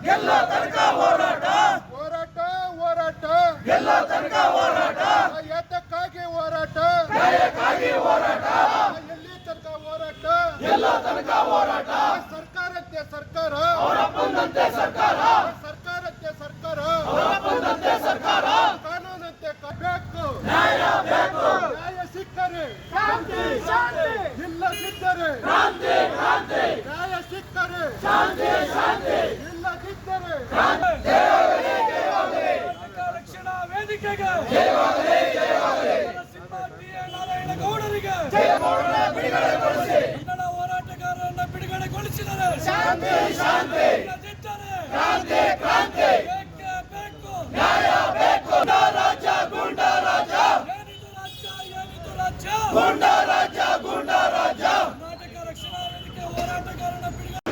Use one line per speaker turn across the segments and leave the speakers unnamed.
ಗೆಲ್ಲೋ ತನಕ ಹೋರಾಟ
ಹೋರಾಟ ಹೋರಾಟ
ಗೆಲ್ಲೋ ತನಕ ಹೋರಾಟ
ಯಾತಕ್ಕಾಗಿ ಹೋರಾಟ
ನ್ಯಾಯಕ್ಕಾಗಿ ಹೋರಾಟ
ಎಲ್ಲಿ ತನಕ ಹೋರಾಟ
ಗೆಲ್ಲೋ ತನಕ ಹೋರಾಟ
ಸರ್ಕಾರಕ್ಕೆ ಸರ್ಕಾರ
ಅವರಪ್ಪಂದಂತೆ ಸರ್ಕಾರ
ಸರ್ಕಾರಕ್ಕೆ ಸರ್ಕಾರ
ಅವರಪ್ಪಂದಂತೆ ಸರ್ಕಾರ
ಕಾನೂನಂತೆ ಬೇಕು
ನ್ಯಾಯ ಬೇಕು
ನ್ಯಾಯ ಸಿಕ್ಕರೆ
ಶಾಂತಿ ಶಾಂತಿ
ಇಲ್ಲದಿದ್ದರೆ
ಕ್ರಾಂತಿ ಕ್ರಾಂತಿ
ನ್ಯಾಯ ಸಿಕ್ಕರೆ
ಶಾಂತಿ ಶಾಂತಿ
ಇಲ್ಲದಿದ್ದರೆ
ಜಯವಾಗಲಿ ಜಯವಾಗಲಿ
ರಕ್ಷಣಾ ವೇದಿಕೆಗೆ
ಜಯವಾಗಲಿ ಜಯವಾಗಲಿ
ನರಸಿಂಹ ಟಿ.ಎ. ನಾರಾಯಣಗೌಡರಿಗೆ
ಜಯಗೌಡರ ಬಿಡುಗಡೆಗೊಳಿಸಿ
ಕನ್ನಡ ಹೋರಾಟಗಾರರನ್ನ ಬಿಡುಗಡೆಗೊಳಿಸಿದರೆ
ಶಾಂತಿ ಶಾಂತಿ
ಇಲ್ಲದಿದ್ದರೆ
ಕ್ರಾಂತಿ ಕ್ರಾಂತಿ
ಬೇಕೇ ಬೇಕು.
ನ್ಯಾಯ ಬೇಕು ರಾಜ್ಯ ಗೂಂಡ ರಾಜ್ಯ
ಏನಿದು ರಾಜ್ಯ ಏನಿದು ರಾಜ್ಯ
ಗೂಂಡ ರಾಜ್ಯ ಗೂಂಡ ರಾಜ್ಯ
ಕರ್ನಾಟಕ ರಕ್ಷಣಾ ವೇದಿಕೆ ಹೋರಾಟಗಾರನ ಬಿಡುಗಡೆ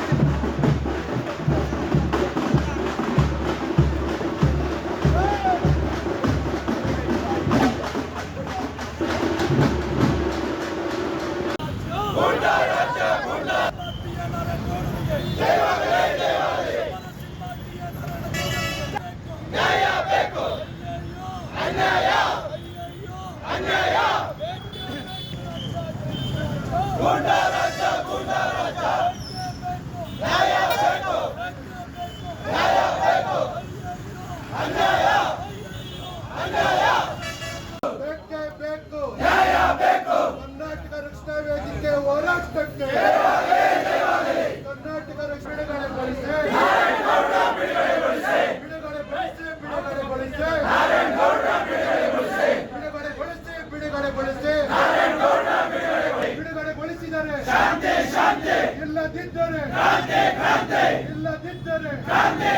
ಗೂಂಡ ರಾಜ್ಯ ಗೂಂಡ
ಟಿ.ಎ. ನಾರಾಯಣಗೌಡರಿಗೆ
ಜಯವಾಗಲಿ ಜಯವಾಗಲಿ
ನರಸಿಂಹ ಟಿ.ಎ. ನಾರಾಯಣಗೌಡರಿಗೆ ಬೇಕು.
ನ್ಯಾಯ ಬೇಕು ಅನ್ಯಾಯ ಅನ್ಯಾಯ ಗೂಂಡ ರಾಜ್ಯ ಗೂಂಡ ರಾಜ್ಯ ನ್ಯಾಯ ಬೇಕು ನ್ಯಾಯ ಬೇಕು ಅನ್ಯಾಯ ಅನ್ಯಾಯ
ಬೇಕೇ ಬೇಕು
ನ್ಯಾಯ ಬೇಕು
ಕರ್ನಾಟಕ ರಕ್ಷಣಾ ವೇದಿಕೆ ಹೋರಾಟಕ್ಕೆ ಕರ್ನಾಟಕ ಬಿಡುಗಡೆಗೊಳಿಸಿ ಬಿಡುಗಡೆಗೊಳಿಸಿ ಬಿಡುಗಡೆಗೊಳಿಸಿ ಬಿಡುಗಡೆಗೊಳಿಸಿ ಬಿಡುಗಡೆಗೊಳಿಸಿದರೆ
ಶಾಂತಿ ಶಾಂತಿ
ಇಲ್ಲದಿದ್ದರೆ
ಕ್ರಾಂತಿ ಕ್ರಾಂತಿ
ಇಲ್ಲದಿದ್ದರೆ
ಕ್ರಾಂತಿ